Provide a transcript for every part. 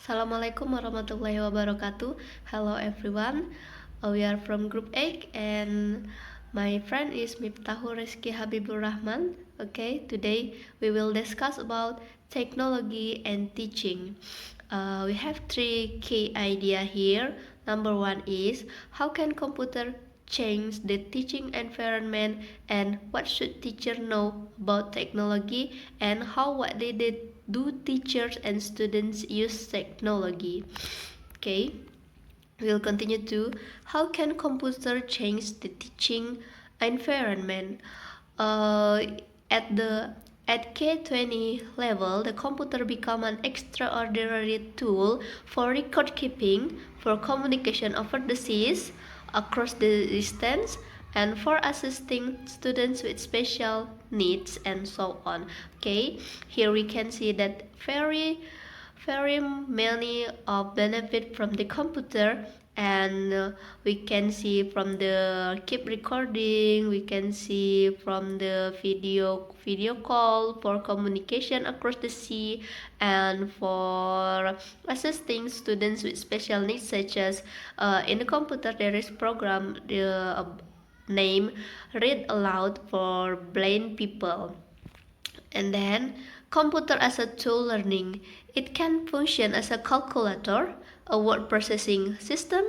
Assalamualaikum warahmatullahi wabarakatuh. Hello everyone. We are from Group 8 and my friend is Miftahul Rizky Habibur Rahman. Okay, today we will discuss about technology and teaching. We have three key idea here. Number one is how can computer change the teaching environment and what should teacher know about technology and how what they did do teachers and students use technology. Okay, we'll continue to how can computer change the teaching environment. uh, at the at K20 level, the computer become an extraordinary tool for record keeping, for communication over the seas, across the distance, and for assisting students with special needs and so on. Okay, here we can see that very many of benefit from the computer, and we can see from the keep recording, we can see from the video call for communication across the sea, and for assisting students with special needs, such as in the computer there is program the name read aloud for blind people. And then computer as a tool learning. It can function as a calculator, a word processing system,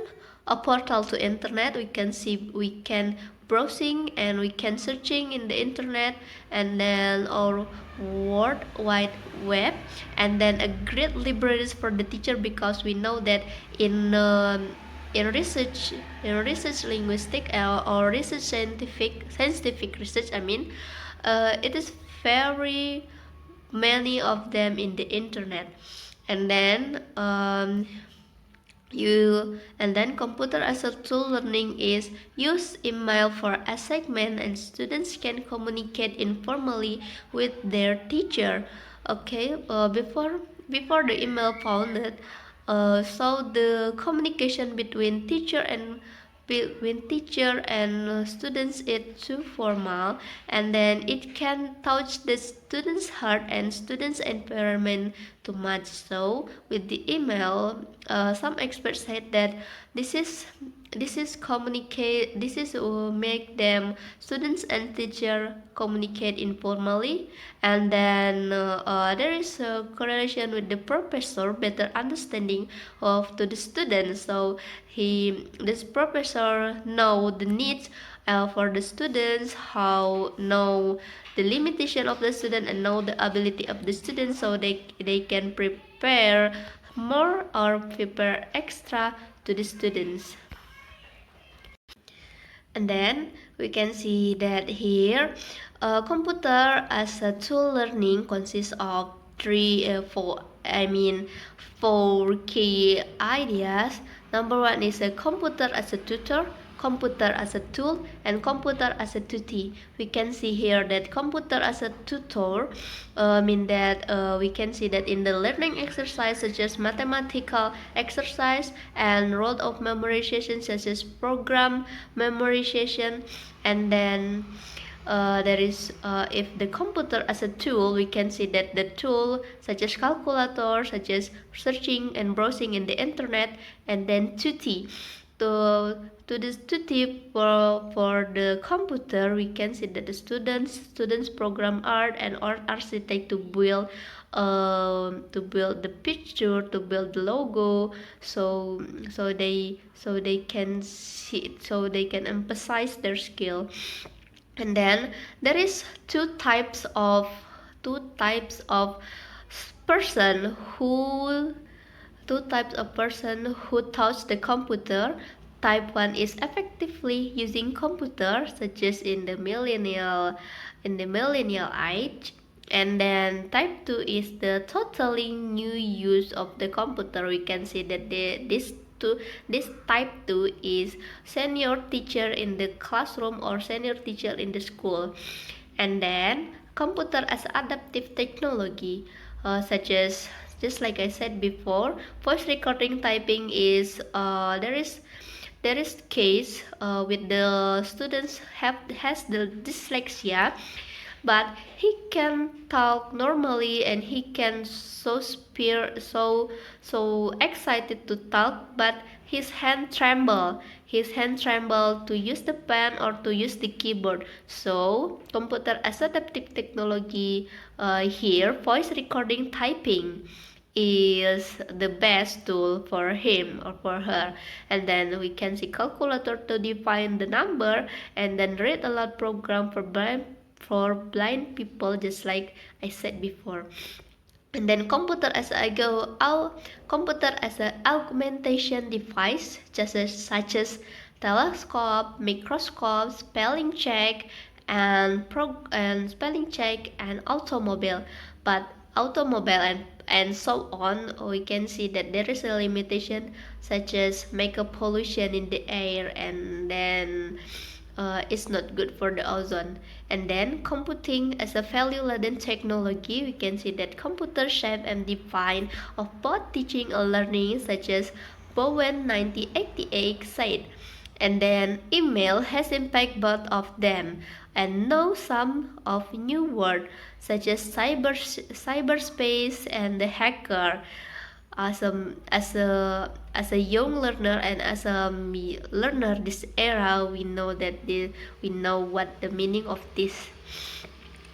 a portal to internet. We can browsing and we can searching in the internet, and then our World Wide Web, and then a great libraries for the teacher, because we know that in in research linguistic, or research scientific research, it is very many of them in the internet. And then computer as a tool learning is use email for assignment, and students can communicate informally with their teacher. Okay, before the email founded, so the communication between teacher and students is too formal, and then it can touch the students' heart and students' environment too much. So with the email, some experts said that this is make them students and teacher communicate informally, and then there is a correlation with the professor better understanding of to the students. So this professor know the needs for the students, how know the limitation of the student, and know the ability of the student, so they can prepare more or prepare extra to the students. And then we can see that here computer as a tool learning consists of four key ideas. Number one is a computer as a tutor, computer as a tool, and computer as a tutee. We can see here that computer as a tutor mean that we can see that in the learning exercise, such as mathematical exercise and rote of memorization, such as program memorization. And then there is if the computer as a tool, we can see that the tool such as calculator, such as searching and browsing in the internet. And then tutee, to this tutee for the computer, we can see that the students program art and art architect to build the picture, to build the logo, so they can see, so they can emphasize their skill. And then there is two types of person who touch the computer. Type 1 is effectively using computer, such as in the millennial age. And then type 2 is the totally new use of the computer. We can see that this type 2 is senior teacher in the classroom or senior teacher in the school. And then computer as adaptive technology, such as, just like I said before, voice recording typing is there is case with the students has the dyslexia, but he can talk normally and he can so excited to talk, but his hand tremble to use the pen or to use the keyboard. So computer as adaptive technology, here voice recording typing is the best tool for him or for her. And then we can see calculator to define the number, and then read aloud program for blind people, just like I said before. And then computer as an augmentation device, such as telescope, microscope, spelling check and automobile. But automobile and so on, we can see that there is a limitation, such as make a pollution in the air, and then it's not good for the ozone. And then computing as a value-laden technology, we can see that computer shape and define of both teaching and learning, such as Bowen 1988 said. And then email has impact both of them, and now some of new word, such as cyberspace and the hacker. As a young learner and as a learner this era, we know what the meaning of this.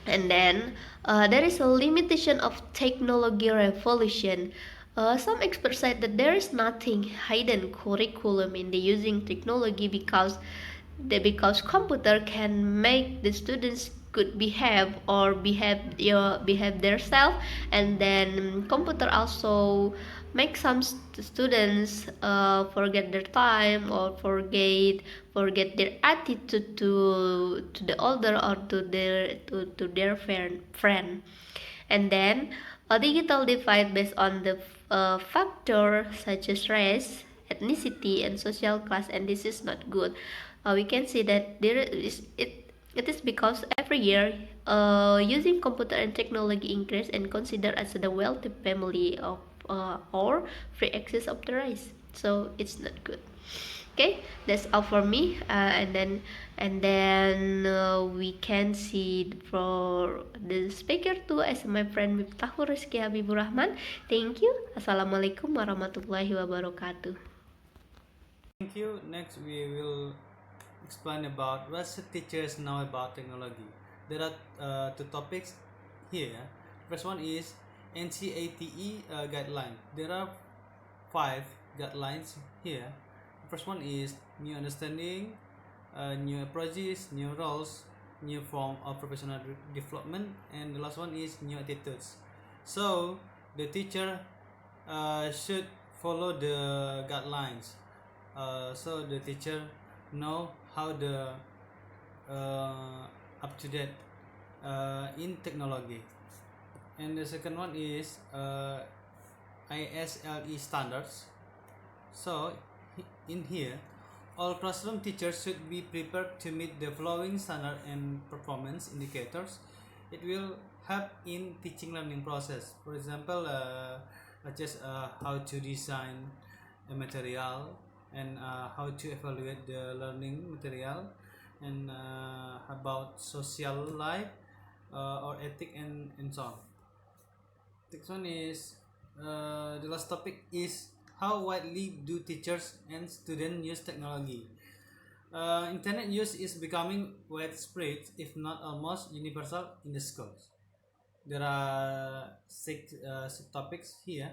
And then there is a limitation of technology revolution. Some experts said that there is nothing hidden curriculum in the using technology, because computer can make the students could behave or behave themselves. And then computer also make some students forget their time or forget their attitude to the older or to their friend. And then a digital divide based on the factor such as race, ethnicity, and social class, and this is not good. We can see that it is because every year using computer and technology increase and considered as the wealthy family of or free access of the race, so it's not good. Okay, that's all for me. And then we can see for the speaker too as my friend Miftahur Rizky Habibur Rahman. Thank you. Assalamualaikum warahmatullahi wabarakatuh. Thank you. Next, we will explain about what should teachers know about technology. There are two topics here. First one is NCATE guideline. There are 5 guidelines here. First one is new understanding, new approaches, new roles, new form of professional development, and the last one is new attitudes. So the teacher should follow the guidelines. So the teacher know how the up to date in technology. And the second one is ISLE standards. So in here, all classroom teachers should be prepared to meet the following standard and performance indicators. It will help in teaching learning process. For example, just how to design a material, and how to evaluate the learning material, and about social life or ethic, and so on. Next one is the last topic is how widely do teachers and students use technology. Internet use is becoming widespread, if not almost universal, in the schools. There are 6 subtopics here.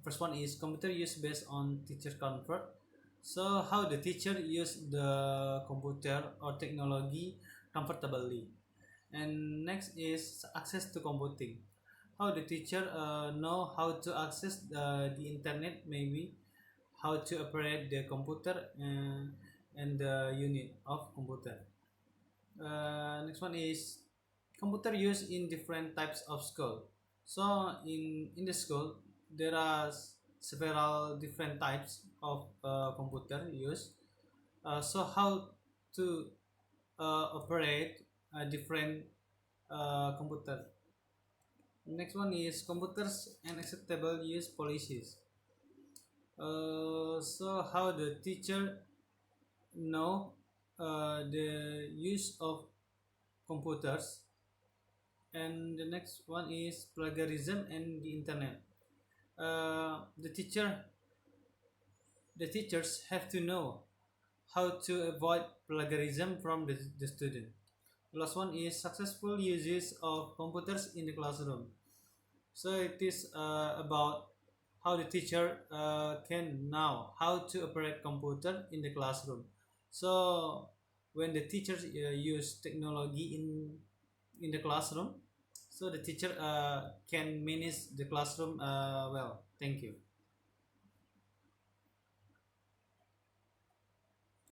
First one is computer use based on teacher comfort. So how the teacher use the computer or technology comfortably. And next is access to computing. How the teacher know how to access the internet, maybe how to operate the computer and the unit of computer. Next one is computer use in different types of school. So in the school there are several different types of computer use. So how to operate a different computer. Next one is computers and acceptable use policies. So how the teacher know the use of computers And the next one is plagiarism and the internet. The teachers have to know how to avoid plagiarism from the student. The last one is successful uses of computers in the classroom. So it is about how the teacher can know how to operate computer in the classroom. So when the teachers use technology in the classroom, so the teacher can manage the classroom well. Thank you.